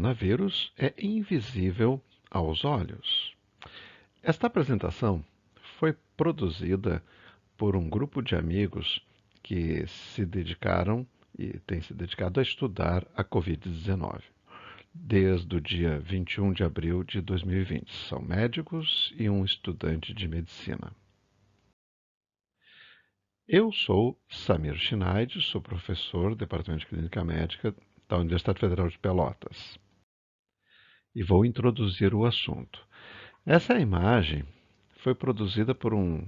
coronavírus é invisível aos olhos. Esta apresentação foi produzida por um grupo de amigos que se dedicaram e têm se dedicado a estudar a Covid-19 desde o dia 21 de abril de 2020. São médicos e um estudante de medicina. Eu sou Samir Schneid, sou professor do Departamento de Clínica Médica da Universidade Federal de Pelotas e vou introduzir o assunto. Essa imagem foi produzida por um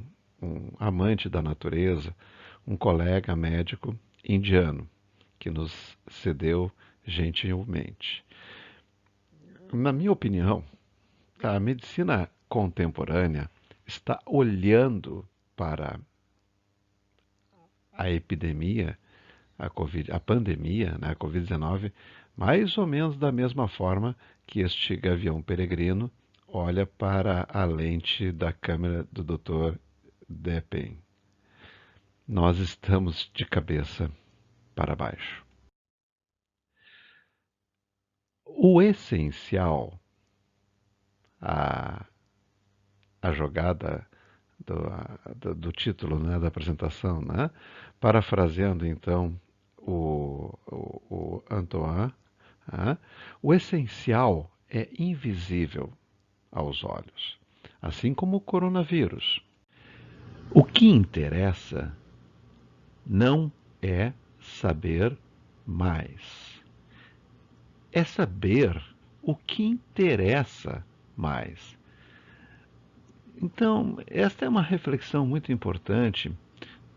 amante da natureza, um colega médico indiano, que nos cedeu gentilmente. Na minha opinião, a medicina contemporânea está olhando para a epidemia, a pandemia, né, a Covid-19, mais ou menos da mesma forma que este gavião peregrino olha para a lente da câmera do Dr. Depin. Nós estamos de cabeça para baixo. O essencial, a jogada do título, né, da apresentação, né, parafraseando então o Antoine, né, o essencial é invisível aos olhos, assim como o coronavírus. O que interessa não é saber mais. É saber o que interessa mais. Então, esta é uma reflexão muito importante,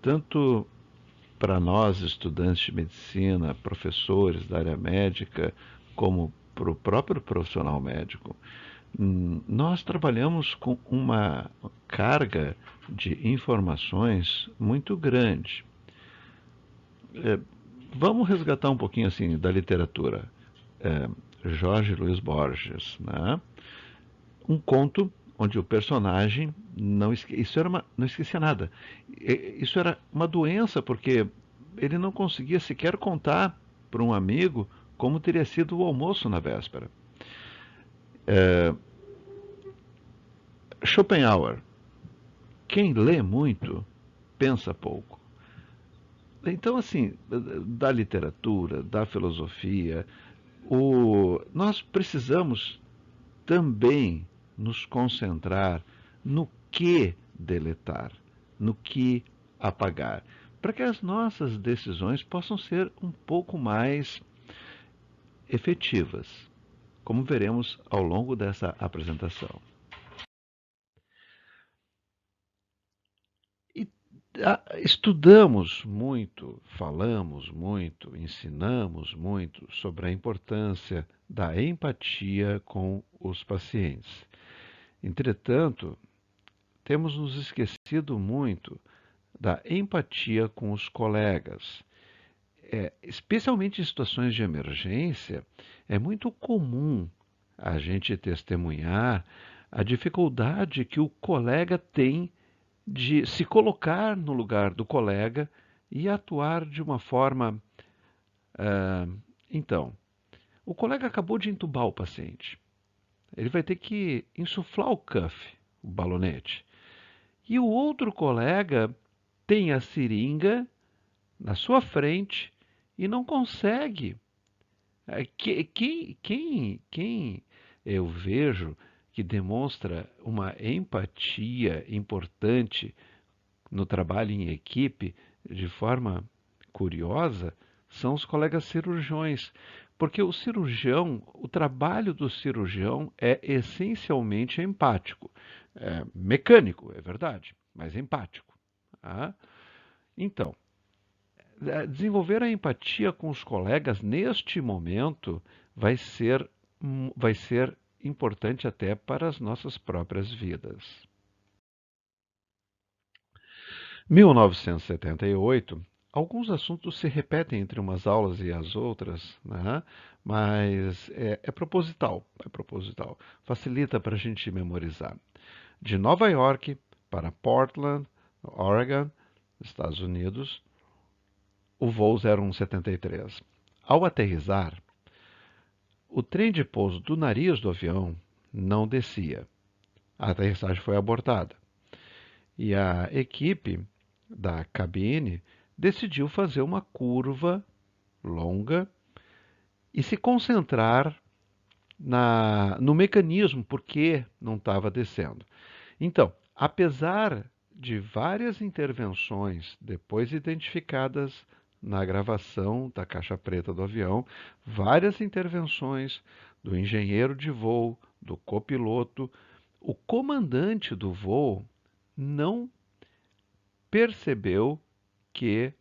tanto para nós, estudantes de medicina, professores da área médica, como para o próprio profissional médico. Nós trabalhamos com uma carga de informações muito grande. Vamos resgatar um pouquinho assim da literatura. Jorge Luiz Borges, né? Um conto onde o personagem não esquecia nada. Isso era uma doença, porque ele não conseguia sequer contar para um amigo como teria sido o almoço na véspera. Schopenhauer. Quem lê muito, pensa pouco. Então, assim, da literatura, da filosofia, nós precisamos também nos concentrar no que deletar, no que apagar, para que as nossas decisões possam ser um pouco mais efetivas, como veremos ao longo dessa apresentação. Estudamos muito, falamos muito, ensinamos muito sobre a importância da empatia com os pacientes. Entretanto, temos nos esquecido muito da empatia com os colegas. Especialmente em situações de emergência, é muito comum a gente testemunhar a dificuldade que o colega tem de se colocar no lugar do colega e atuar de uma forma. Então, o colega acabou de entubar o paciente. Ele vai ter que insuflar o cuff, o balonete. E o outro colega tem a seringa na sua frente e não consegue. Quem eu vejo que demonstra uma empatia importante no trabalho em equipe, de forma curiosa, são os colegas cirurgiões. Porque o trabalho do cirurgião é essencialmente empático. É mecânico, é verdade, mas empático. Tá? Então, desenvolver a empatia com os colegas neste momento vai ser importante até para as nossas próprias vidas. 1978, alguns assuntos se repetem entre umas aulas e as outras, né? Mas é proposital, facilita para a gente memorizar. De Nova York para Portland, Oregon, Estados Unidos, o voo 0173. Ao aterrissar, o trem de pouso do nariz do avião não descia. A aterrissagem foi abortada. E a equipe da cabine decidiu fazer uma curva longa e se concentrar no mecanismo por que não estava descendo. Então, apesar de várias intervenções depois identificadas na gravação da caixa preta do avião, várias intervenções do engenheiro de voo, do copiloto, o comandante do voo não percebeu que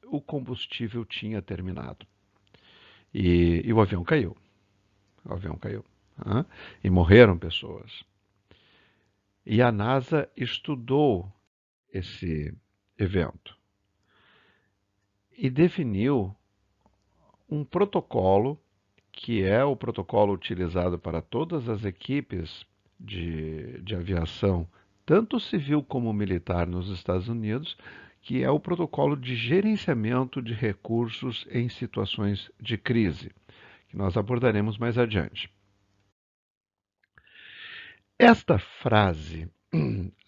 o combustível tinha terminado. E o avião caiu. O avião caiu. E morreram pessoas. E a NASA estudou esse evento e definiu um protocolo, que é o protocolo utilizado para todas as equipes de aviação, tanto civil como militar nos Estados Unidos, que é o protocolo de gerenciamento de recursos em situações de crise, que nós abordaremos mais adiante. Esta frase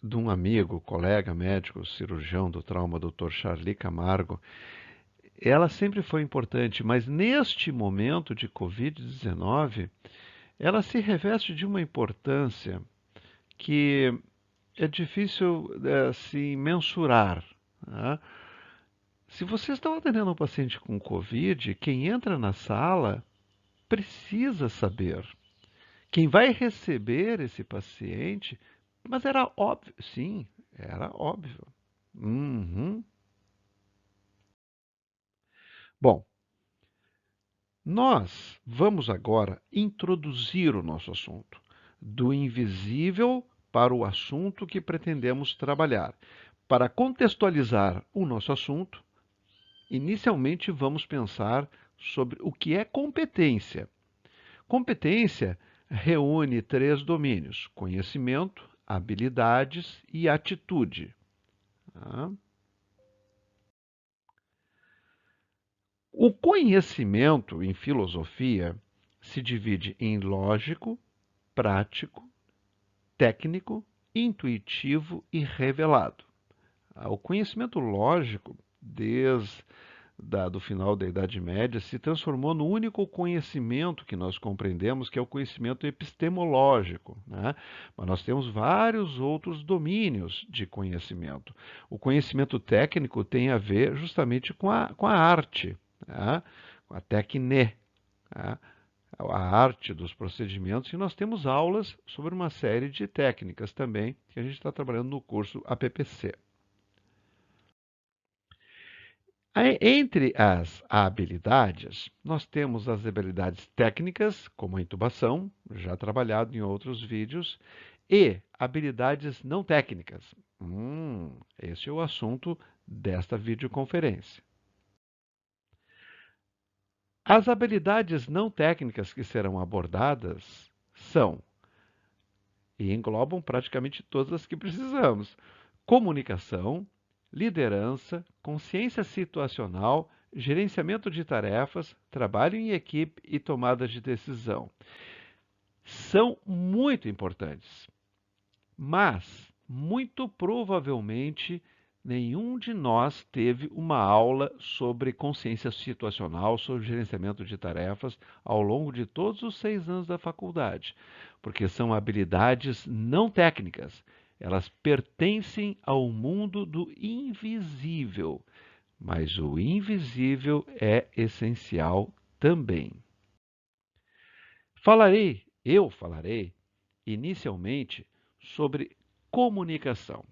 de um amigo, colega médico, cirurgião do trauma, Dr. Charlie Camargo, ela sempre foi importante, mas neste momento de Covid-19, ela se reveste de uma importância que é difícil assim, mensurar. Né? Se vocês estão atendendo um paciente com Covid, quem entra na sala precisa saber. Quem vai receber esse paciente, mas era óbvio, sim, era óbvio. Uhum. Bom, nós vamos agora introduzir o nosso assunto, do invisível para o assunto que pretendemos trabalhar. Para contextualizar o nosso assunto, inicialmente vamos pensar sobre o que é competência. Competência reúne 3 domínios: conhecimento, habilidades e atitude. Tá? O conhecimento em filosofia se divide em lógico, prático, técnico, intuitivo e revelado. O conhecimento lógico, desde do final da Idade Média, se transformou no único conhecimento que nós compreendemos, que é o conhecimento epistemológico. Né? Mas nós temos vários outros domínios de conhecimento. O conhecimento técnico tem a ver justamente com a arte, né? Com a tecne, né? A arte dos procedimentos, e nós temos aulas sobre uma série de técnicas também, que a gente está trabalhando no curso APPC. Entre as habilidades, nós temos as habilidades técnicas, como a intubação, já trabalhado em outros vídeos, e habilidades não técnicas. Esse é o assunto desta videoconferência. As habilidades não técnicas que serão abordadas são, e englobam praticamente todas as que precisamos: comunicação, liderança, consciência situacional, gerenciamento de tarefas, trabalho em equipe e tomada de decisão. São muito importantes, mas muito provavelmente nenhum de nós teve uma aula sobre consciência situacional, sobre gerenciamento de tarefas ao longo de todos os 6 anos da faculdade, porque são habilidades não técnicas. Elas pertencem ao mundo do invisível, mas o invisível é essencial também. Eu falarei inicialmente sobre comunicação.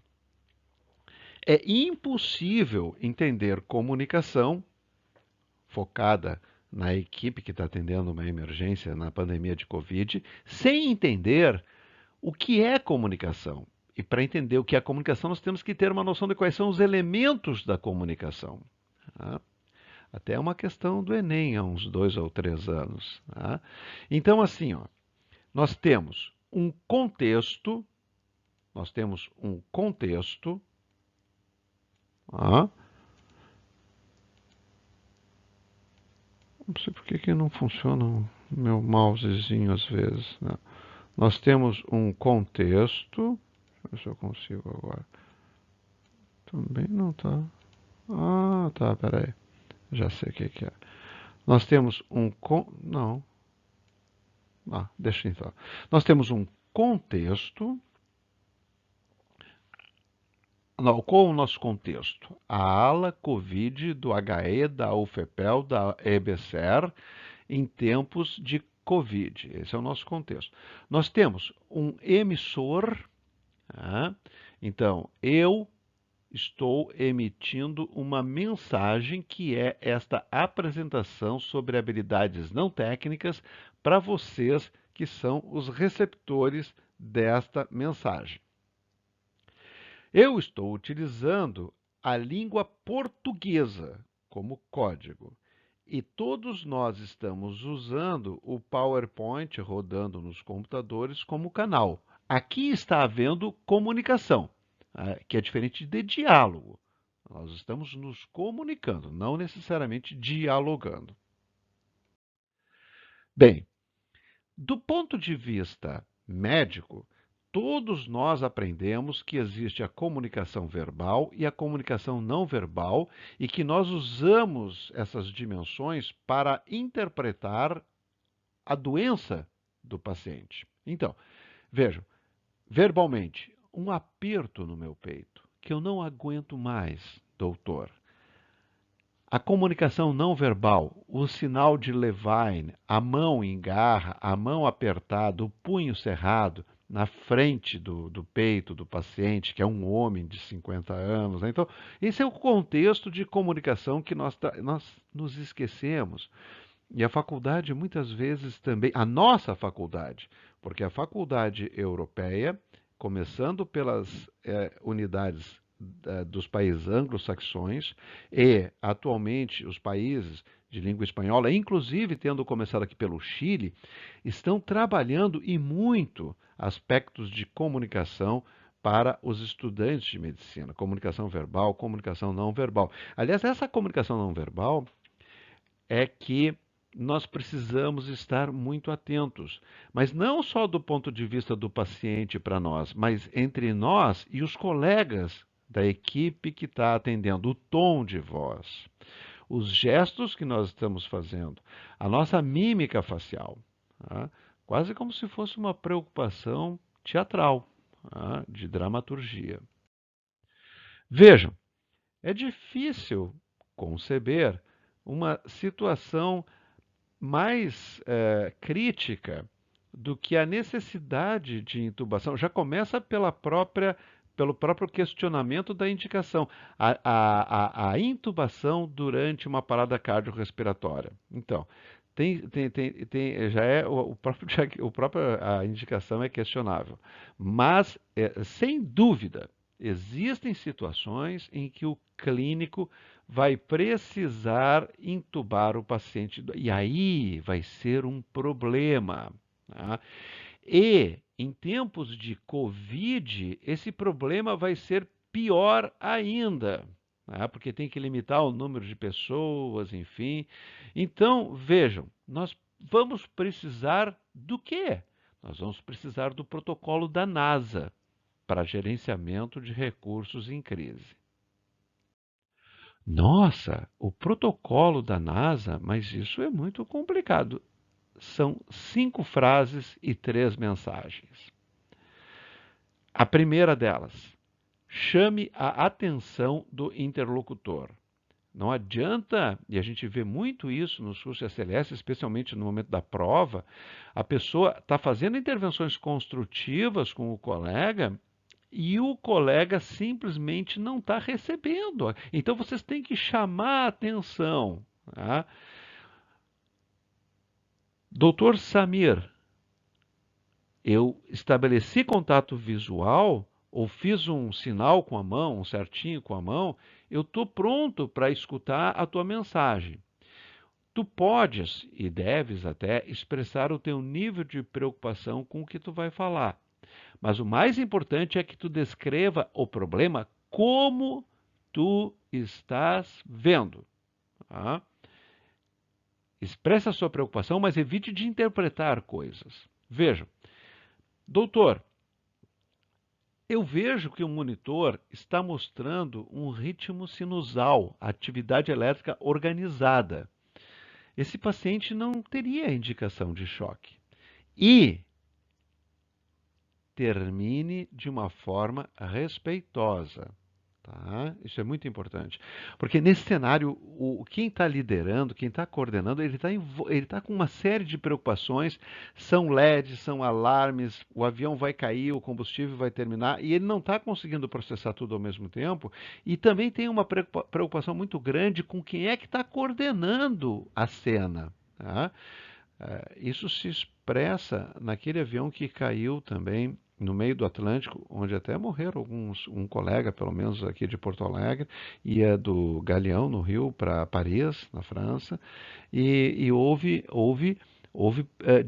É impossível entender comunicação focada na equipe que está atendendo uma emergência na pandemia de Covid, sem entender o que é comunicação. E para entender o que é comunicação, nós temos que ter uma noção de quais são os elementos da comunicação. Tá? Até uma questão do Enem há uns 2 ou 3 anos. Tá? Então, assim, ó, nós temos um contexto, Não sei por que não funciona. Meu mousezinho às vezes, né? Nós temos um contexto. Deixa eu ver se eu consigo agora. Também não tá. Ah, tá, peraí. Já sei o que é. Nós temos um. Não. Ah, deixa então. Nós temos um contexto. Não, qual o nosso contexto? A ala Covid do HE, da UFPEL, da EBSER, em tempos de Covid. Esse é o nosso contexto. Nós temos um emissor. Tá? Então, eu estou emitindo uma mensagem que é esta apresentação sobre habilidades não técnicas para vocês que são os receptores desta mensagem. Eu estou utilizando a língua portuguesa como código. E todos nós estamos usando o PowerPoint rodando nos computadores como canal. Aqui está havendo comunicação, que é diferente de diálogo. Nós estamos nos comunicando, não necessariamente dialogando. Bem, do ponto de vista médico, todos nós aprendemos que existe a comunicação verbal e a comunicação não verbal e que nós usamos essas dimensões para interpretar a doença do paciente. Então, vejam, verbalmente, um aperto no meu peito, que eu não aguento mais, doutor. A comunicação não verbal, o sinal de Levine, a mão em garra, a mão apertada, o punho cerrado na frente do peito do paciente, que é um homem de 50 anos. Né? Então, esse é o contexto de comunicação que nós nos esquecemos. E a faculdade, muitas vezes também, a nossa faculdade, porque a faculdade europeia, começando pelas unidades dos países anglo-saxões e, atualmente, os países de língua espanhola, inclusive tendo começado aqui pelo Chile, estão trabalhando e muito aspectos de comunicação para os estudantes de medicina, comunicação verbal, comunicação não verbal. Aliás, essa comunicação não verbal é que nós precisamos estar muito atentos, mas não só do ponto de vista do paciente para nós, mas entre nós e os colegas da equipe que está atendendo, o tom de voz, os gestos que nós estamos fazendo, a nossa mímica facial, tá? Quase como se fosse uma preocupação teatral, tá? De dramaturgia. Vejam, é difícil conceber uma situação mais crítica do que a necessidade de intubação. Já começa pelo próprio questionamento da indicação, a intubação durante uma parada cardiorrespiratória. Então, já é a indicação é questionável, mas sem dúvida existem situações em que o clínico vai precisar intubar o paciente. E aí vai ser um problema. Tá? E em tempos de Covid, esse problema vai ser pior ainda, tá? Porque tem que limitar o número de pessoas, enfim. Então, vejam, nós vamos precisar do quê? Nós vamos precisar do protocolo da NASA para gerenciamento de recursos em crise. Nossa, o protocolo da NASA, mas isso é muito complicado. São 5 frases e 3 mensagens. A primeira delas, chame a atenção do interlocutor. Não adianta, e a gente vê muito isso nos cursos de SLS, especialmente no momento da prova, a pessoa está fazendo intervenções construtivas com o colega e o colega simplesmente não está recebendo. Então vocês têm que chamar a atenção. Tá? Doutor Samir, eu estabeleci contato visual ou fiz um sinal com a mão, um certinho com a mão, eu estou pronto para escutar a tua mensagem. Tu podes e deves até expressar o teu nível de preocupação com o que tu vai falar. Mas o mais importante é que tu descreva o problema como tu estás vendo. Tá? Expresse a sua preocupação, mas evite de interpretar coisas. Vejam, doutor, eu vejo que o monitor está mostrando um ritmo sinusal, atividade elétrica organizada. Esse paciente não teria indicação de choque. E termine de uma forma respeitosa. Tá? Isso é muito importante. Porque nesse cenário, quem está liderando, quem está coordenando, ele tá com uma série de preocupações. São LEDs, são alarmes, o avião vai cair, o combustível vai terminar, e ele não está conseguindo processar tudo ao mesmo tempo. E também tem uma preocupação muito grande com quem é que está coordenando a cena. Tá? Isso se expressa naquele avião que caiu também no meio do Atlântico, onde até morreram um colega, pelo menos aqui de Porto Alegre, ia do Galeão, no Rio, para Paris, na França, e houve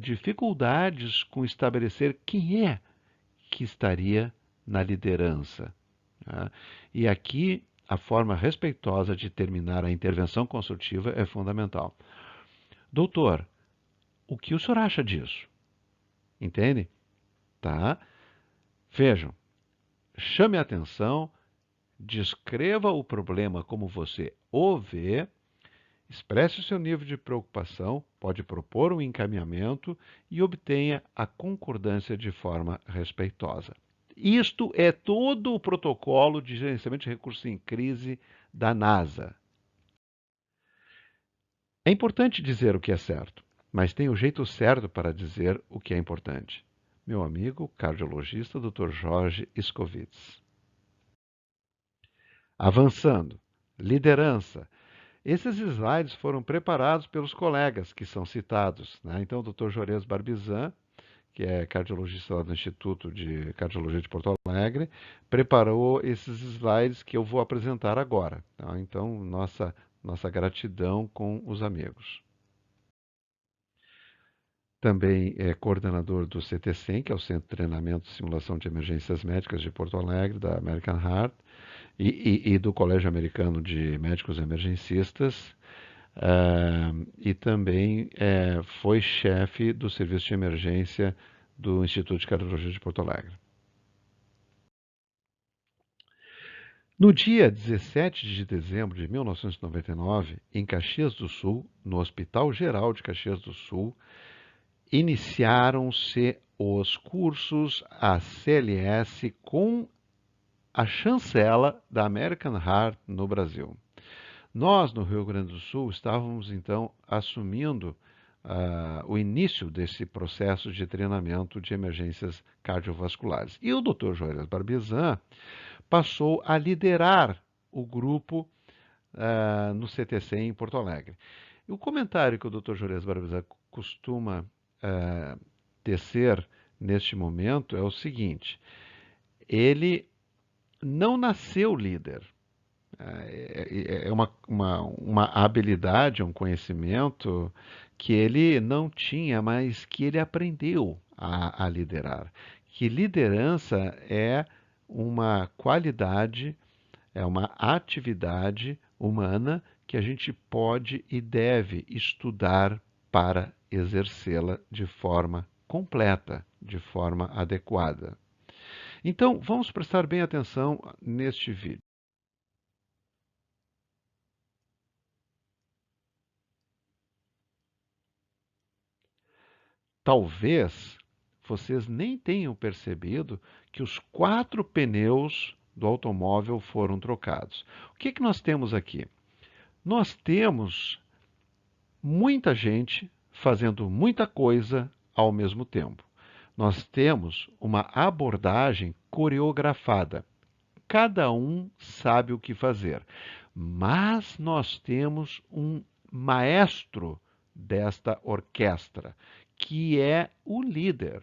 dificuldades com estabelecer quem é que estaria na liderança. Tá? E aqui a forma respeitosa de terminar a intervenção construtiva é fundamental. Doutor, o que o senhor acha disso? Entende? Tá? Vejam, chame a atenção, descreva o problema como você o vê, expresse o seu nível de preocupação, pode propor um encaminhamento e obtenha a concordância de forma respeitosa. Isto é todo o protocolo de gerenciamento de recursos em crise da NASA. É importante dizer o que é certo, mas tem o jeito certo para dizer o que é importante. Meu amigo cardiologista Dr. Jorge Scovitz. Avançando. Liderança. Esses slides foram preparados pelos colegas que são citados. Né? Então, o Dr. Juarez Barbizan, que é cardiologista lá do Instituto de Cardiologia de Porto Alegre, preparou esses slides que eu vou apresentar agora. Tá? Então, nossa gratidão com os amigos. Também é coordenador do CTCEM, que é o Centro de Treinamento e Simulação de Emergências Médicas de Porto Alegre, da American Heart, e do Colégio Americano de Médicos Emergencistas, e também foi chefe do Serviço de Emergência do Instituto de Cardiologia de Porto Alegre. No dia 17 de dezembro de 1999, em Caxias do Sul, no Hospital Geral de Caxias do Sul, iniciaram-se os cursos ACLS com a chancela da American Heart no Brasil. Nós, no Rio Grande do Sul, estávamos então assumindo o início desse processo de treinamento de emergências cardiovasculares. E o Dr. Juarez Barbizan passou a liderar o grupo no CTC em Porto Alegre. E o comentário que o Dr. Juarez Barbizan costuma tecer neste momento é o seguinte: ele não nasceu líder. É uma habilidade, um conhecimento que ele não tinha, mas que ele aprendeu a liderar. Que liderança é uma qualidade, é uma atividade humana que a gente pode e deve estudar para exercê-la de forma completa, de forma adequada. Então, vamos prestar bem atenção neste vídeo. Talvez vocês nem tenham percebido que os 4 pneus do automóvel foram trocados. O que nós temos aqui? Nós temos muita gente fazendo muita coisa ao mesmo tempo. Nós temos uma abordagem coreografada. Cada um sabe o que fazer, mas nós temos um maestro desta orquestra, que é o líder.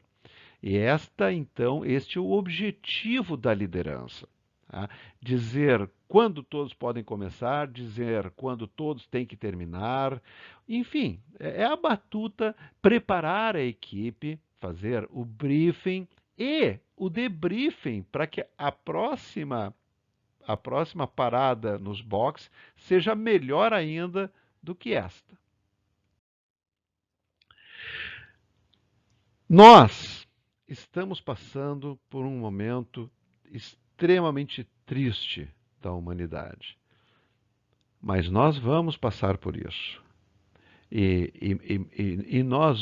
E este é o objetivo da liderança. Tá? Dizer quando todos podem começar, dizer quando todos têm que terminar. Enfim, é a batuta preparar a equipe, fazer o briefing e o debriefing para que a próxima parada nos boxes seja melhor ainda do que esta. Nós estamos passando por um momento extremamente triste da humanidade, mas nós vamos passar por isso. E nós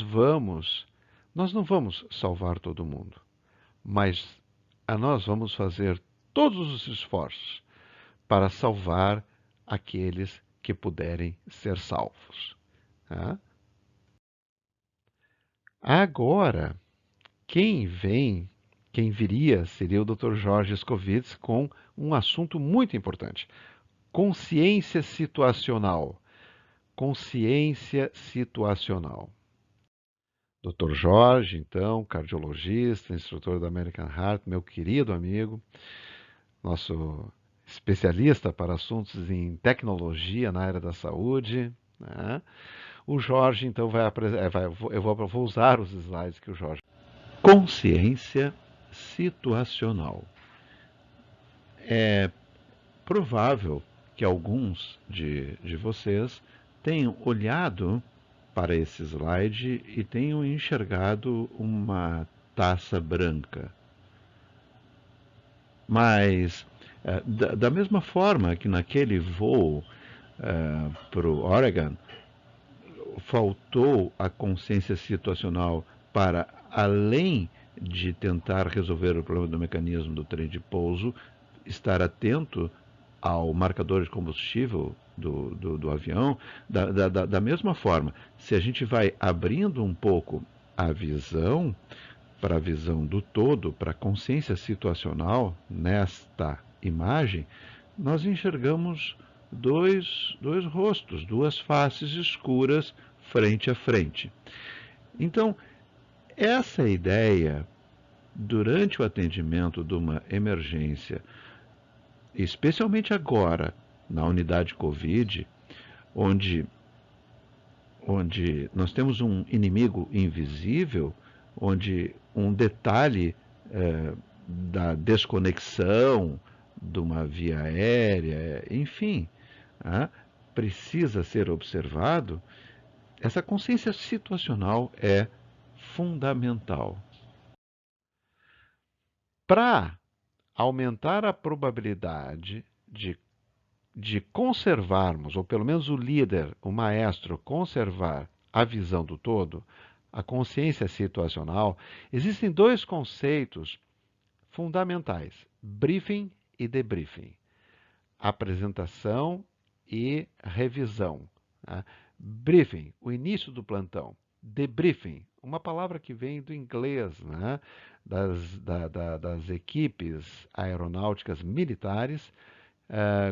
não vamos salvar todo mundo, mas nós vamos fazer todos os esforços para salvar aqueles que puderem ser salvos. Tá? Agora, quem viria seria o Dr. Jorge Escovitz com um assunto muito importante: consciência situacional. Consciência situacional. Dr. Jorge, então, cardiologista, instrutor da American Heart, meu querido amigo, nosso especialista para assuntos em tecnologia na área da saúde, né? O Jorge, então, vou usar os slides que o Jorge. Consciência situacional. É provável que alguns de vocês tenham olhado para esse slide e tenham enxergado uma taça branca. Mas, da mesma forma que naquele voo para o Oregon, faltou a consciência situacional para, além de tentar resolver o problema do mecanismo do trem de pouso, estar atento ao marcador de combustível do avião, da mesma forma, se a gente vai abrindo um pouco a visão para a visão do todo, para a consciência situacional nesta imagem, nós enxergamos dois rostos, duas faces escuras frente a frente. Então, essa ideia, durante o atendimento de uma emergência, especialmente agora, na unidade Covid, onde nós temos um inimigo invisível, onde um detalhe da desconexão de uma via aérea, enfim, precisa ser observado, essa consciência situacional é fundamental. Para aumentar a probabilidade de conservarmos, ou pelo menos o líder, o maestro, conservar a visão do todo, a consciência situacional, existem dois conceitos fundamentais: briefing e debriefing. Apresentação e revisão. Né? Briefing, o início do plantão. Debriefing, uma palavra que vem do inglês, né? das equipes aeronáuticas militares,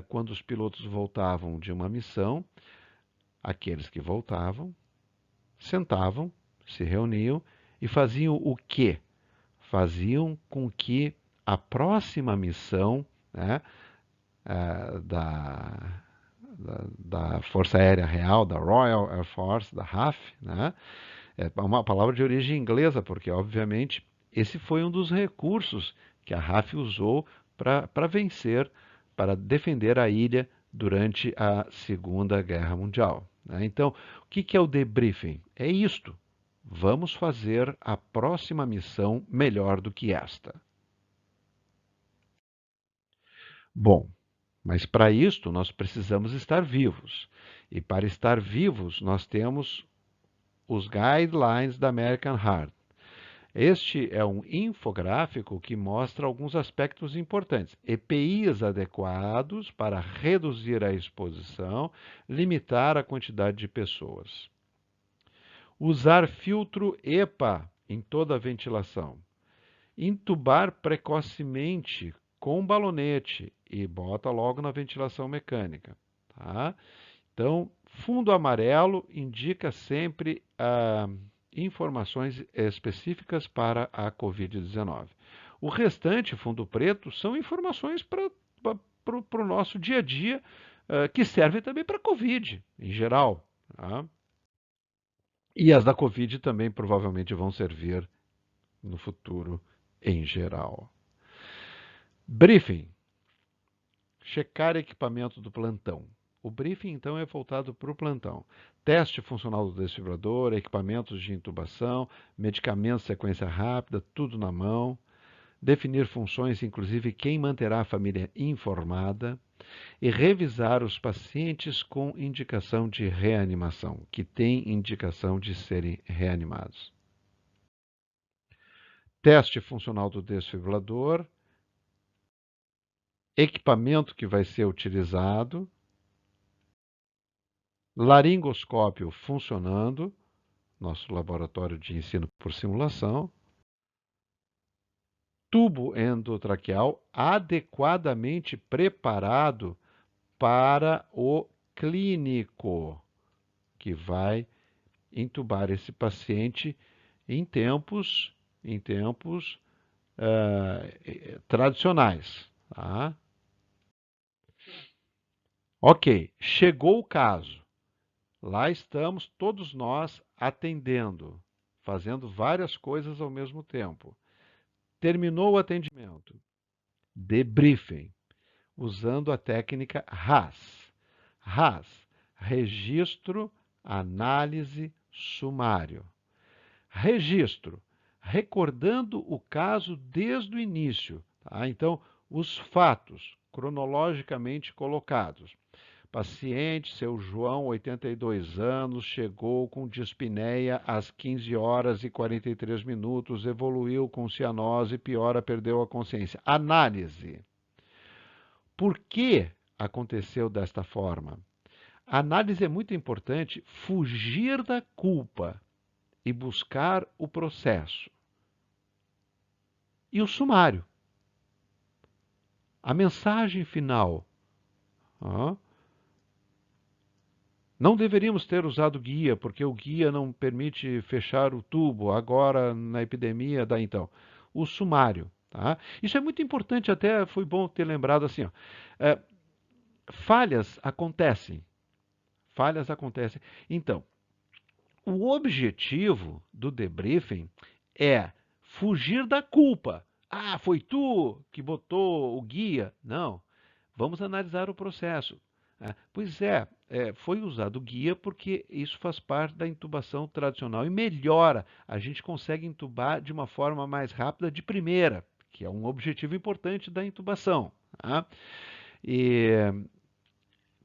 quando os pilotos voltavam de uma missão, aqueles que voltavam sentavam, se reuniam e faziam o quê? Faziam com que a próxima missão, né, da, da Força Aérea Real, da Royal Air Force, da RAF, né, é uma palavra de origem inglesa, porque, obviamente, esse foi um dos recursos que a RAF usou para vencer, para defender a ilha durante a Segunda Guerra Mundial. Né? Então, o que é o debriefing? É isto. Vamos fazer a próxima missão melhor do que esta. Bom, mas para isto nós precisamos estar vivos. E para estar vivos, nós temos os guidelines da American Heart. Este é um infográfico que mostra alguns aspectos importantes. EPIs adequados para reduzir a exposição, limitar a quantidade de pessoas. Usar filtro EPA em toda a ventilação. Intubar precocemente com balonete e bota logo na ventilação mecânica. Tá? Então, fundo amarelo indica sempre informações específicas para a Covid-19. O restante, fundo preto, são informações para o nosso dia a dia, que servem também para a Covid, em geral. Tá? E as da Covid também provavelmente vão servir no futuro, em geral. Briefing. Checar equipamento do plantão. O briefing, então, é voltado para o plantão. Teste funcional do desfibrilador, equipamentos de intubação, medicamentos de sequência rápida, tudo na mão. Definir funções, inclusive quem manterá a família informada. E revisar os pacientes com indicação de reanimação, que têm indicação de serem reanimados. Teste funcional do desfibrilador, equipamento que vai ser utilizado, laringoscópio funcionando, nosso laboratório de ensino por simulação, tubo endotraqueal adequadamente preparado para o clínico, que vai intubar esse paciente em tempos tradicionais. Tá? Ok, chegou o caso. Lá estamos todos nós atendendo, fazendo várias coisas ao mesmo tempo. Terminou o atendimento. Debriefing, usando a técnica RAS. RAS, registro, análise, sumário. Registro, recordando o caso desde o início. Tá? Então, os fatos cronologicamente colocados. Paciente, seu João, 82 anos, chegou com dispneia às 15 horas e 43 minutos, evoluiu com cianose, piora, perdeu a consciência. Análise. Por que aconteceu desta forma? A análise é muito importante, fugir da culpa e buscar o processo. E o sumário. A mensagem final. Não deveríamos ter usado guia, porque o guia não permite fechar o tubo. Agora, na epidemia, dá então. O sumário. Tá? Isso é muito importante, até foi bom ter lembrado assim. Ó. Falhas acontecem. Falhas acontecem. Então, o objetivo do debriefing é fugir da culpa. Ah, foi tu que botou o guia? Não. Vamos analisar o processo. Pois é, foi usado o guia porque isso faz parte da intubação tradicional e melhora. A gente consegue intubar de uma forma mais rápida de primeira, que é um objetivo importante da intubação. Tá? E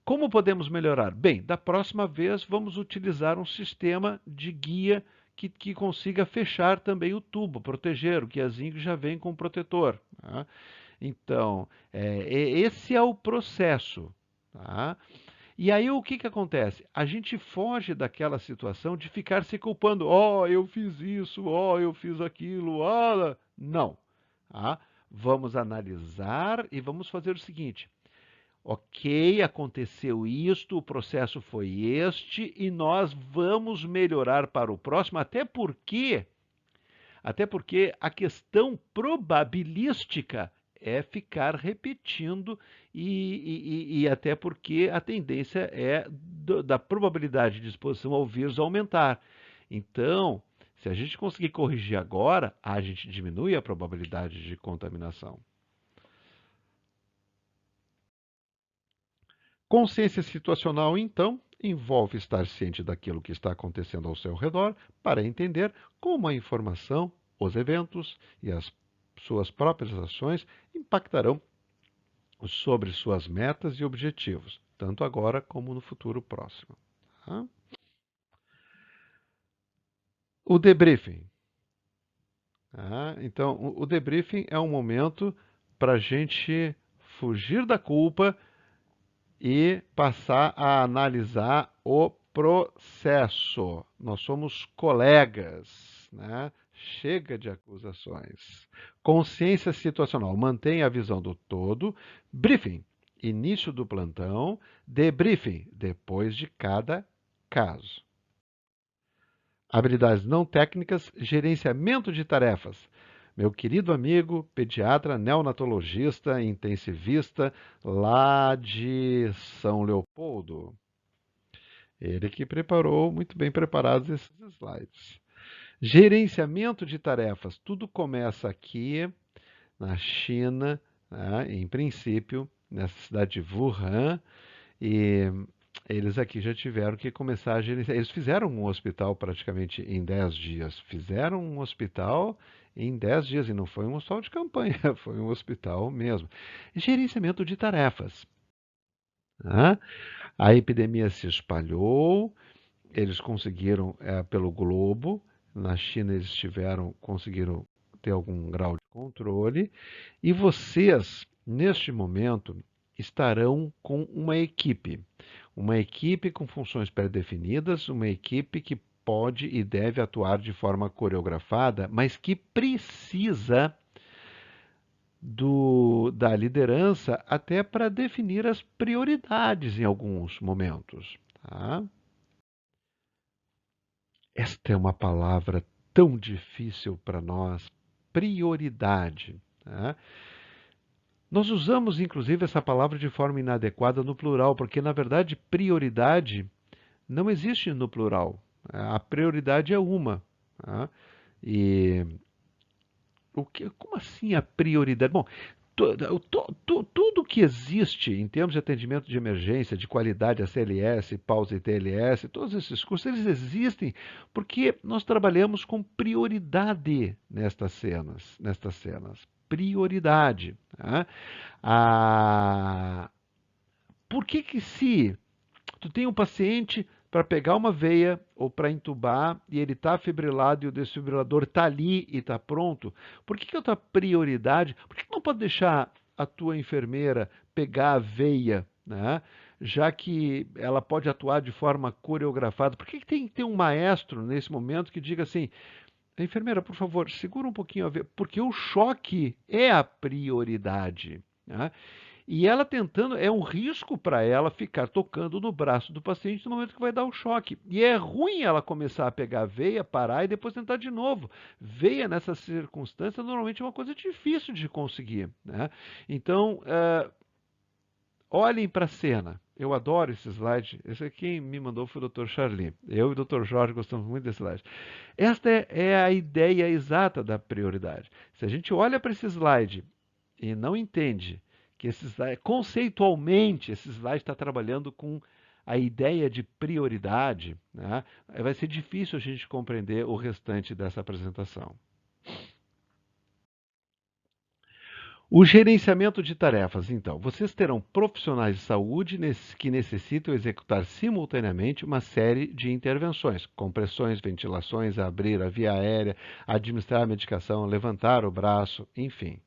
como podemos melhorar? Bem, da próxima vez vamos utilizar um sistema de guia que consiga fechar também o tubo, proteger. O guiazinho já vem com protetor. Tá? Então, esse é o processo. Tá? E aí o que acontece? A gente foge daquela situação de ficar se culpando. Oh, eu fiz isso, oh, eu fiz aquilo, oh. Não. Tá? Vamos analisar e vamos fazer o seguinte. Ok, aconteceu isto, o processo foi este e nós vamos melhorar para o próximo, até porque a questão probabilística é ficar repetindo e até porque a tendência é da probabilidade de exposição ao vírus aumentar. Então, se a gente conseguir corrigir agora, a gente diminui a probabilidade de contaminação. Consciência situacional, então, envolve estar ciente daquilo que está acontecendo ao seu redor para entender como a informação, os eventos e as suas próprias ações impactarão sobre suas metas e objetivos, tanto agora como no futuro próximo. Tá? O debriefing. Tá? Então, o debriefing é um momento para a gente fugir da culpa e passar a analisar o processo. Nós somos colegas, né? Chega de acusações. Consciência situacional, mantenha a visão do todo. Briefing, início do plantão. Debriefing, depois de cada caso. Habilidades não técnicas, gerenciamento de tarefas. Meu querido amigo, pediatra, neonatologista, intensivista, lá de São Leopoldo. Ele que preparou, muito bem preparados esses slides. Gerenciamento de tarefas. Tudo começa aqui na China, né, em princípio, nessa cidade de Wuhan, E eles aqui já tiveram que começar a gerenciar. Eles fizeram um hospital praticamente em 10 dias. Fizeram um hospital em 10 dias. E não foi um hospital de campanha, foi um hospital mesmo. Gerenciamento de tarefas. Né? A epidemia se espalhou, eles conseguiram pelo globo. Na China eles conseguiram ter algum grau de controle. E vocês, neste momento, estarão com uma equipe com funções pré-definidas, uma equipe que pode e deve atuar de forma coreografada, mas que precisa da liderança até para definir as prioridades em alguns momentos. Tá? Esta é uma palavra tão difícil para nós, prioridade. Tá? Nós usamos, inclusive, essa palavra de forma inadequada no plural, porque, na verdade, prioridade não existe no plural. A prioridade é uma. Tá? E como assim a prioridade? Bom, tudo que existe em termos de atendimento de emergência, de qualidade, ACLS, PAUS e TLS, todos esses cursos, eles existem porque nós trabalhamos com prioridade nestas cenas. Prioridade. Tá? Ah, por que que se tu tem um paciente para pegar uma veia ou para entubar e ele está fibrilado e o desfibrilador está ali e está pronto, por que que a tua prioridade, por que que não pode deixar a tua enfermeira pegar a veia, né? Já que ela pode atuar de forma coreografada, por que que tem que ter um maestro nesse momento que diga assim, enfermeira, por favor, segura um pouquinho a veia, porque o choque é a prioridade, né? E ela tentando, é um risco para ela ficar tocando no braço do paciente no momento que vai dar o choque. E é ruim ela começar a pegar a veia, parar e depois tentar de novo. Veia nessa circunstância normalmente é uma coisa difícil de conseguir, né? Então, olhem para a cena. Eu adoro esse slide. Esse aqui quem me mandou foi o Dr. Charlie. Eu e o Dr. Jorge gostamos muito desse slide. Esta é a ideia exata da prioridade. Se a gente olha para esse slide e não entende que conceitualmente esse slide está trabalhando com a ideia de prioridade, né? Vai ser difícil a gente compreender o restante dessa apresentação. O gerenciamento de tarefas, então. Vocês terão profissionais de saúde que necessitam executar simultaneamente uma série de intervenções: compressões, ventilações, abrir a via aérea, administrar a medicação, levantar o braço, enfim.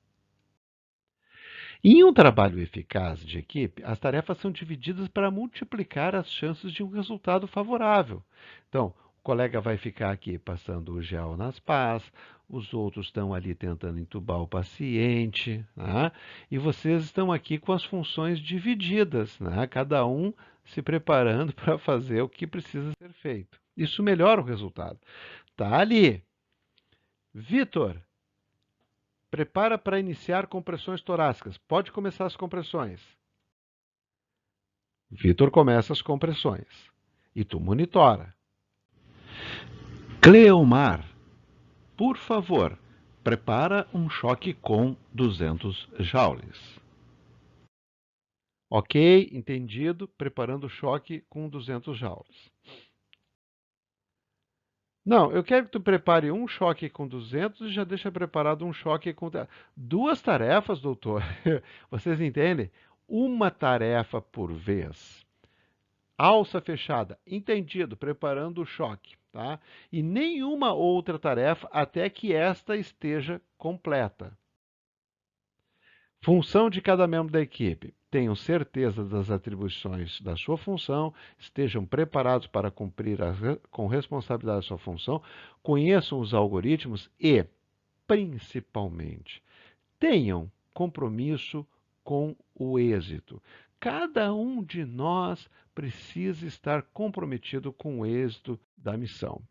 Em um trabalho eficaz de equipe, as tarefas são divididas para multiplicar as chances de um resultado favorável. Então, o colega vai ficar aqui passando o gel nas pás, os outros estão ali tentando entubar o paciente, né? E vocês estão aqui com as funções divididas, né? Cada um se preparando para fazer o que precisa ser feito. Isso melhora o resultado. Tá ali. Vitor, prepara para iniciar compressões torácicas. Pode começar as compressões. Vitor começa as compressões. E tu monitora. Cleomar, por favor, prepara um choque com 200 joules. Ok, entendido. Preparando o choque com 200 joules. Não, eu quero que tu prepare um choque com 200 e já deixa preparado um choque com... Duas tarefas, doutor. Vocês entendem? Uma tarefa por vez. Alça fechada, entendido, preparando o choque, tá? E nenhuma outra tarefa até que esta esteja completa. Função de cada membro da equipe. Tenham certeza das atribuições da sua função, estejam preparados para cumprir com responsabilidade a sua função, conheçam os algoritmos e, principalmente, tenham compromisso com o êxito. Cada um de nós precisa estar comprometido com o êxito da missão.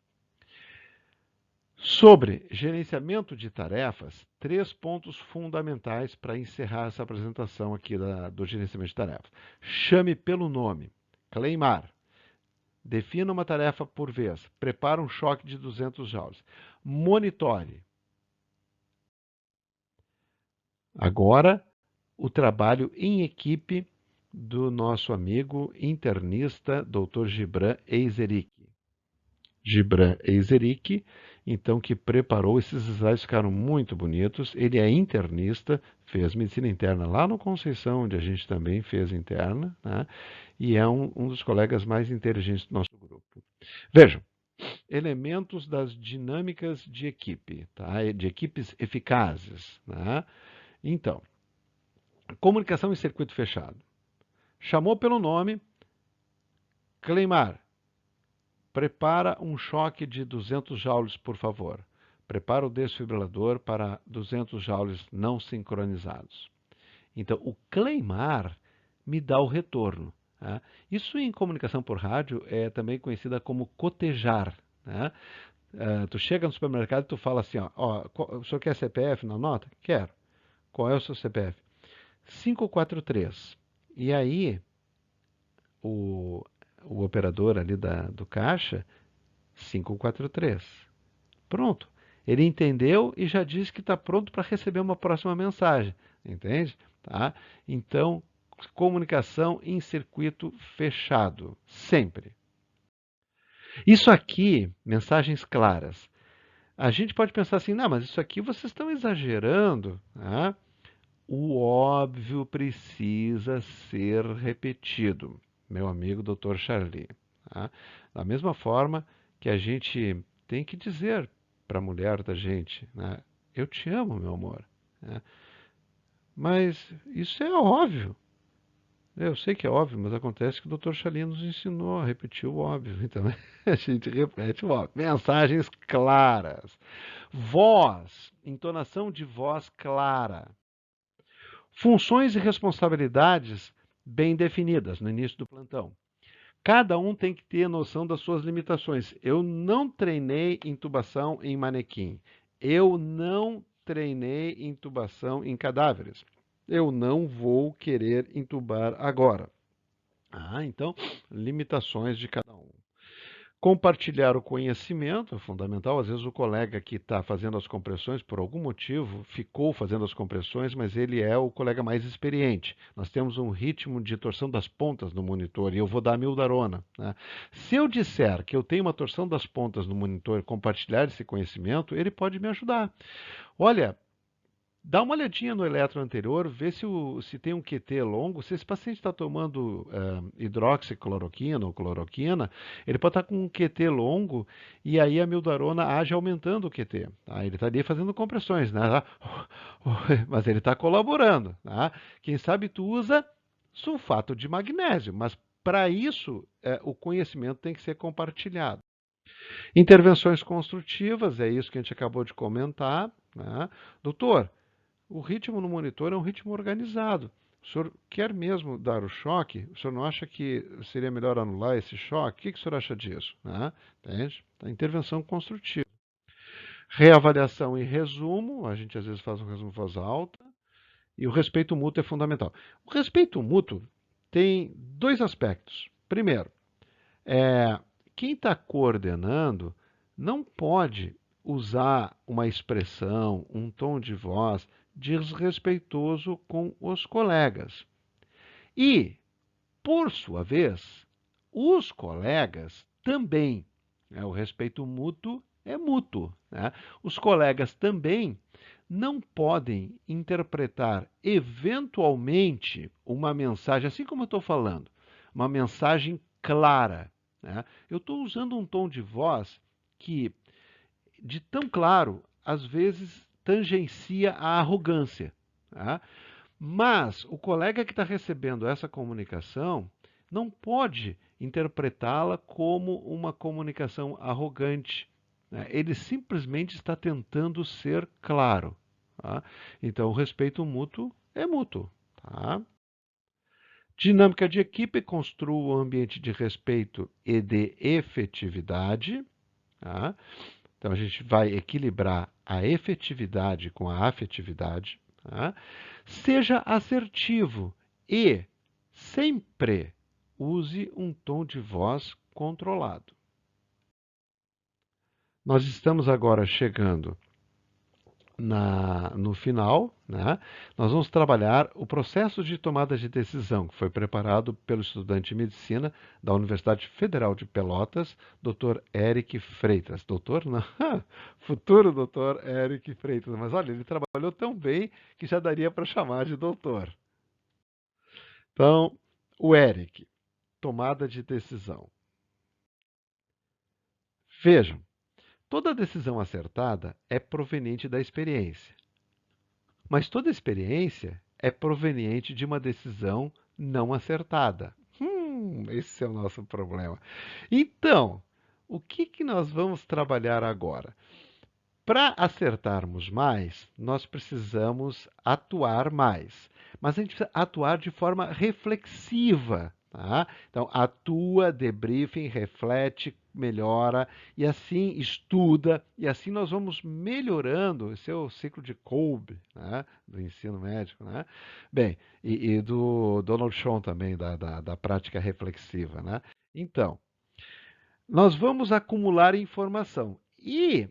Sobre gerenciamento de tarefas, 3 pontos fundamentais para encerrar essa apresentação aqui do gerenciamento de tarefas. Chame pelo nome. Cleimar. Defina uma tarefa por vez. Prepara um choque de 200 joules. Monitore. Agora, o trabalho em equipe do nosso amigo internista Dr. Gibran Eizeric. Gibran Eizeric, então, que preparou, esses slides ficaram muito bonitos. Ele é internista, fez medicina interna lá no Conceição, onde a gente também fez interna, né? E é um dos colegas mais inteligentes do nosso grupo. Vejam, elementos das dinâmicas de equipe, tá? De equipes eficazes, né? Então, comunicação em circuito fechado. Chamou pelo nome, Cleimar, prepara um choque de 200 joules, por favor. Prepara o desfibrilador para 200 joules não sincronizados. Então, o Cleimar me dá o retorno. Tá? Isso em comunicação por rádio é também conhecida como cotejar. Né? Tu chega no supermercado e tu fala assim, o senhor quer CPF na nota? Quero. Qual é o seu CPF? 543. E aí, o, o operador ali do caixa, 543. Pronto. Ele entendeu e já disse que está pronto para receber uma próxima mensagem. Entende? Tá? Então, comunicação em circuito fechado. Sempre. Isso aqui, mensagens claras. A gente pode pensar assim, não, mas isso aqui vocês estão exagerando. Né? O óbvio precisa ser repetido, meu amigo Dr. Charlie. Tá? Da mesma forma que a gente tem que dizer para a mulher da gente, né? Eu te amo, meu amor. Né? Mas isso é óbvio. Eu sei que é óbvio, mas acontece que o Dr. Charlie nos ensinou a repetir o óbvio. Então a gente repete o óbvio. Mensagens claras. Voz, entonação de voz clara. Funções e responsabilidades bem definidas no início do plantão. Cada um tem que ter noção das suas limitações. Eu não treinei intubação em manequim. Eu não treinei intubação em cadáveres. Eu não vou querer intubar agora. Então, limitações de cada um. Compartilhar o conhecimento é fundamental. Às vezes o colega que está fazendo as compressões, por algum motivo, ficou fazendo as compressões, mas ele é o colega mais experiente. Nós temos um ritmo de torção das pontas no monitor e eu vou dar a mildarona. Né? Se eu disser que eu tenho uma torção das pontas no monitor e compartilhar esse conhecimento, ele pode me ajudar. Olha, dá uma olhadinha no eletro anterior, vê se tem um QT longo. Se esse paciente está tomando hidroxicloroquina ou cloroquina, ele pode estar com um QT longo e aí a mildarona age aumentando o QT. Tá? Ele está ali fazendo compressões, né? Mas ele está colaborando. Tá? Quem sabe tu usa sulfato de magnésio, mas para isso o conhecimento tem que ser compartilhado. Intervenções construtivas, é isso que a gente acabou de comentar. Né? Doutor, o ritmo no monitor é um ritmo organizado. O senhor quer mesmo dar o choque? O senhor não acha que seria melhor anular esse choque? O que o senhor acha disso? Entende? A intervenção construtiva. Reavaliação e resumo. A gente às vezes faz um resumo em voz alta. E o respeito mútuo é fundamental. O respeito mútuo tem dois aspectos. Primeiro, quem está coordenando não pode usar uma expressão, um tom de voz desrespeitoso com os colegas. E, por sua vez, os colegas também. O respeito mútuo é mútuo. Né? Os colegas também não podem interpretar eventualmente uma mensagem, assim como eu estou falando, uma mensagem clara. Né? Eu estou usando um tom de voz que, de tão claro, às vezes tangencia a arrogância. Tá? Mas o colega que está recebendo essa comunicação não pode interpretá-la como uma comunicação arrogante. Né? Ele simplesmente está tentando ser claro. Tá? Então, o respeito mútuo é mútuo. Tá? Dinâmica de equipe construa um ambiente de respeito e de efetividade. Tá? Então, a gente vai equilibrar a efetividade com a afetividade. Tá? Seja assertivo e sempre use um tom de voz controlado. Nós estamos agora chegando no final, né, nós vamos trabalhar o processo de tomada de decisão, que foi preparado pelo estudante de medicina da Universidade Federal de Pelotas, Dr. Eric Freitas. Doutor, não, futuro doutor Eric Freitas. Mas olha, ele trabalhou tão bem que já daria para chamar de doutor. Então, o Eric, tomada de decisão. Vejam, toda decisão acertada é proveniente da experiência. Mas toda experiência é proveniente de uma decisão não acertada. Esse é o nosso problema. Então, o que nós vamos trabalhar agora? Para acertarmos mais, nós precisamos atuar mais. Mas a gente precisa atuar de forma reflexiva. Tá? Então, atua, debriefing, reflete, melhora, e assim estuda, e assim nós vamos melhorando. Esse é o ciclo de Kolbe, né? Do ensino médico. Né? Bem, e do Donald Schoen também, da prática reflexiva. Né? Então, nós vamos acumular informação. E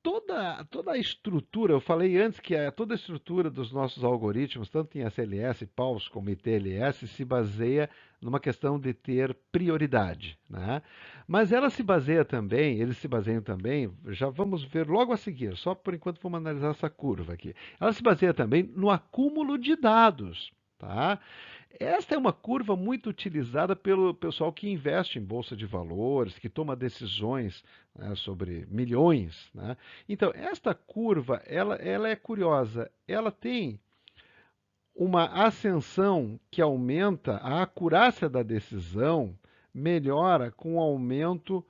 toda a estrutura, eu falei antes que toda a estrutura dos nossos algoritmos, tanto em SLS, PAUS como ITLS, se baseia numa questão de ter prioridade. Né? Mas ela se baseia também, eles se baseiam também, já vamos ver logo a seguir, só por enquanto vamos analisar essa curva aqui. Ela se baseia também no acúmulo de dados. Tá? Esta é uma curva muito utilizada pelo pessoal que investe em bolsa de valores, que toma decisões, né, sobre milhões. Né? Então, esta curva, ela é curiosa. Ela tem uma ascensão que aumenta a acurácia da decisão, melhora com o aumento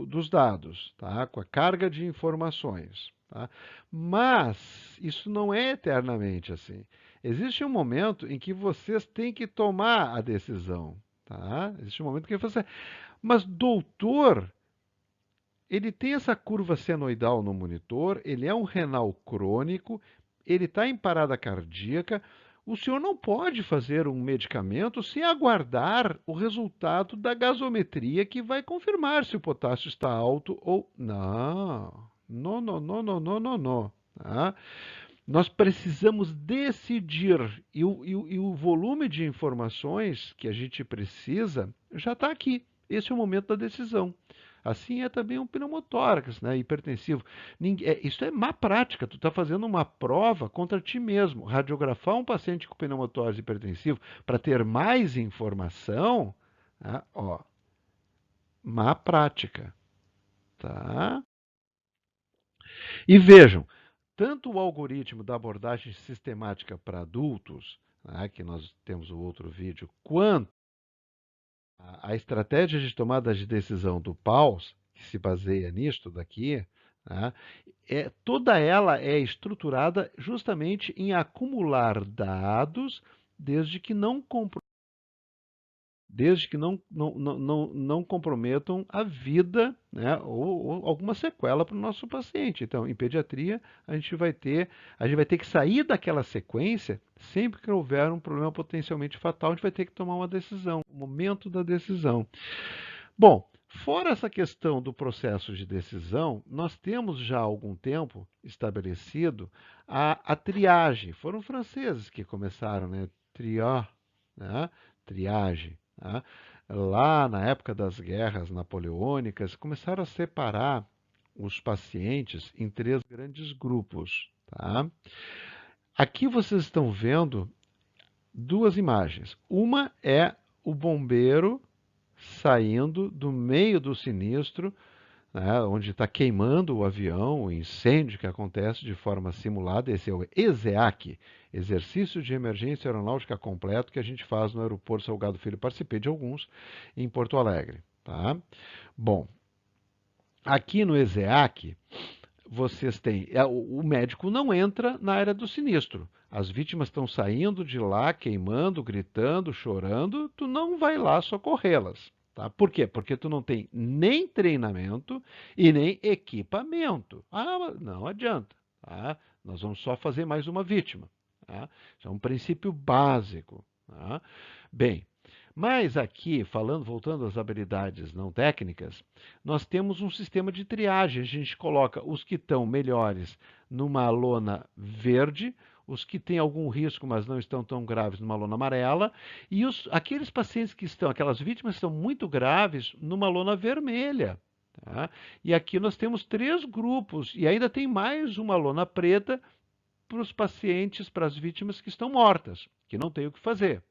dos dados, tá? Com a carga de informações. Tá? Mas isso não é eternamente assim. Existe um momento em que vocês têm que tomar a decisão. Tá? Existe um momento em que você. Mas, doutor, ele tem essa curva senoidal no monitor, ele é um renal crônico, ele está em parada cardíaca. O senhor não pode fazer um medicamento sem aguardar o resultado da gasometria que vai confirmar se o potássio está alto ou não. Não, não, não, não, não, não, não. Tá? Nós precisamos decidir e o volume de informações que a gente precisa já está aqui. Esse é o momento da decisão. Assim é também um pneumotórax, né, hipertensivo. Isso é má prática. Tu está fazendo uma prova contra ti mesmo. Radiografar um paciente com pneumotórax hipertensivo para ter mais informação, tá? Ó, má prática. Tá? E vejam, tanto o algoritmo da abordagem sistemática para adultos, né, que nós temos o outro vídeo, quanto a estratégia de tomada de decisão do PAUS, que se baseia nisto daqui, né, toda ela é estruturada justamente em acumular dados desde que não não comprometam a vida, né, ou alguma sequela para o nosso paciente. Então, em pediatria, a gente vai ter que sair daquela sequência sempre que houver um problema potencialmente fatal, a gente vai ter que tomar uma decisão, o momento da decisão. Bom, fora essa questão do processo de decisão, nós temos já há algum tempo estabelecido a triagem. Foram franceses que começaram, né? Né? Triagem. Tá? Lá na época das guerras napoleônicas, começaram a separar os pacientes em três grandes grupos. Tá? Aqui vocês estão vendo duas imagens. Uma é o bombeiro saindo do meio do sinistro, né, onde está queimando o avião, o incêndio que acontece de forma simulada. Esse é o ESEAC, Exercício de Emergência Aeronáutica Completo, que a gente faz no Aeroporto Salgado Filho. Participei de alguns em Porto Alegre. Tá? Bom, aqui no ESEAC, vocês têm. O médico não entra na área do sinistro. As vítimas estão saindo de lá, queimando, gritando, chorando. Tu não vai lá socorrê-las. Tá? Por quê? Porque tu não tem nem treinamento e nem equipamento. Ah, não adianta. Tá? Nós vamos só fazer mais uma vítima. Tá? Isso é um princípio básico. Tá? Bem, Mas aqui, voltando às habilidades não técnicas, nós temos um sistema de triagem. A gente coloca os que estão melhores numa lona verde, os que têm algum risco, mas não estão tão graves, numa lona amarela, e aqueles pacientes aquelas vítimas que estão muito graves, numa lona vermelha. Tá? E aqui nós temos 3 grupos, e ainda tem mais uma lona preta para os pacientes, para as vítimas que estão mortas, que não tem o que fazer.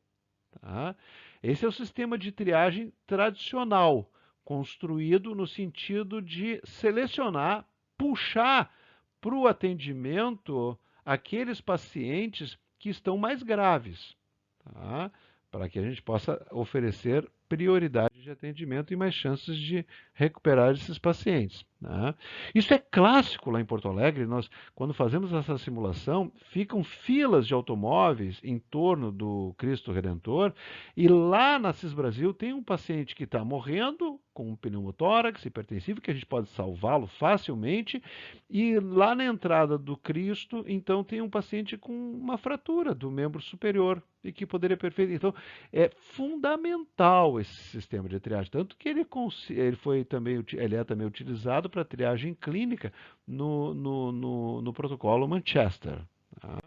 Tá? Esse é o sistema de triagem tradicional, construído no sentido de selecionar, puxar para o atendimento aqueles pacientes que estão mais graves, tá? Para que a gente possa oferecer prioridade de atendimento e mais chances de recuperar esses pacientes. Né? Isso é clássico lá em Porto Alegre. Nós, quando fazemos essa simulação, ficam filas de automóveis em torno do Cristo Redentor, e lá na CIS Brasil tem um paciente que está morrendo com um pneumotórax hipertensivo, que a gente pode salvá-lo facilmente, e lá na entrada do Cristo, então, tem um paciente com uma fratura do membro superior, e que poderia perfeito. Então, é fundamental esse sistema de triagem, tanto que ele é também utilizado para triagem clínica no protocolo Manchester. Tá?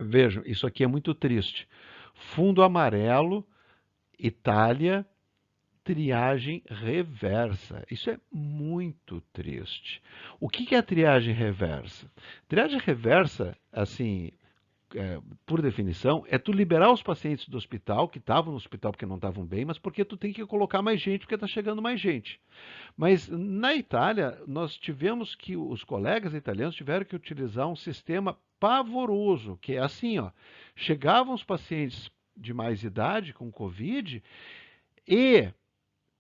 Vejam, isso aqui é muito triste. Fundo amarelo, Itália, triagem reversa. Isso é muito triste. O que é a triagem reversa? Triagem reversa, assim, por definição, é tu liberar os pacientes do hospital, que estavam no hospital porque não estavam bem, mas porque tu tem que colocar mais gente, porque está chegando mais gente. Mas na Itália, nós tivemos que, os colegas italianos tiveram que utilizar um sistema pavoroso, que é assim, ó, chegavam os pacientes de mais idade com Covid e,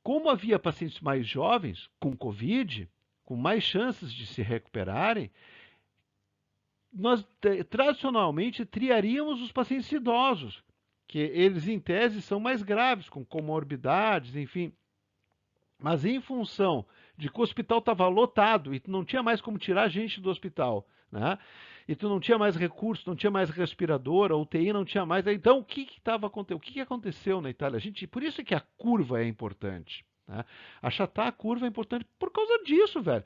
como havia pacientes mais jovens com Covid, com mais chances de se recuperarem, nós tradicionalmente triaríamos os pacientes idosos, que eles em tese são mais graves, com comorbidades, enfim. Mas em função de que o hospital estava lotado e tu não tinha mais como tirar gente do hospital, né? E tu não tinha mais recurso, não tinha mais respirador, a UTI não tinha mais. Então, o que estava acontecendo? O que aconteceu na Itália? Por isso é que a curva é importante. Né? Achatar a curva é importante por causa disso, velho.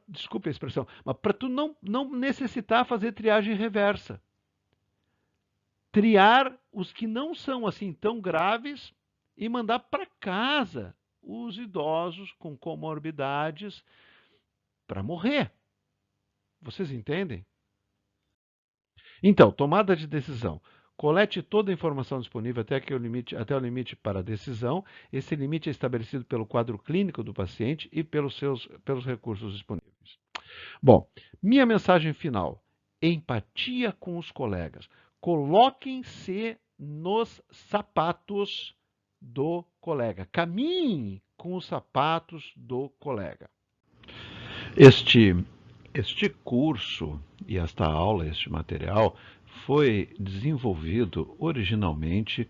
Desculpa a expressão, mas para tu não necessitar fazer triagem reversa. Triar os que não são assim tão graves e mandar para casa os idosos com comorbidades para morrer. Vocês entendem? Então, tomada de decisão. Colete toda a informação disponível até o limite para a decisão. Esse limite é estabelecido pelo quadro clínico do paciente e pelos recursos disponíveis. Bom, minha mensagem final. Empatia com os colegas. Coloquem-se nos sapatos do colega. Caminhe com os sapatos do colega. Este curso e esta aula, este material, foi desenvolvido originalmente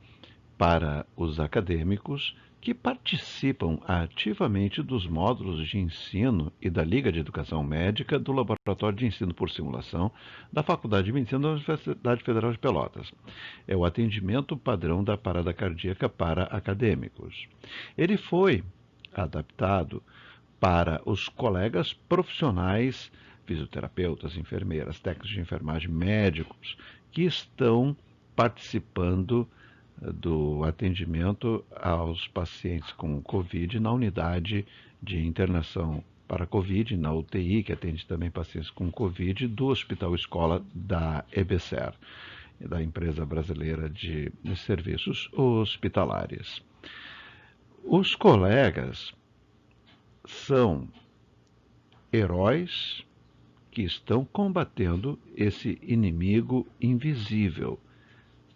para os acadêmicos que participam ativamente dos módulos de ensino e da Liga de Educação Médica do Laboratório de Ensino por Simulação da Faculdade de Medicina da Universidade Federal de Pelotas. É o atendimento padrão da parada cardíaca para acadêmicos. Ele foi adaptado para os colegas profissionais, fisioterapeutas, enfermeiras, técnicos de enfermagem, médicos, que estão participando do atendimento aos pacientes com Covid na unidade de internação para Covid, na UTI, que atende também pacientes com Covid, do Hospital Escola da EBSER, da Empresa Brasileira de Serviços Hospitalares. Os colegas são heróis que estão combatendo esse inimigo invisível.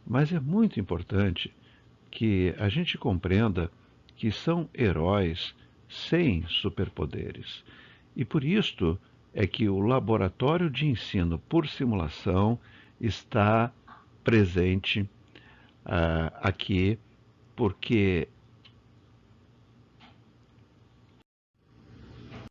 Mas é muito importante que a gente compreenda que são heróis sem superpoderes. E por isto é que o laboratório de ensino por simulação está presente aqui, porque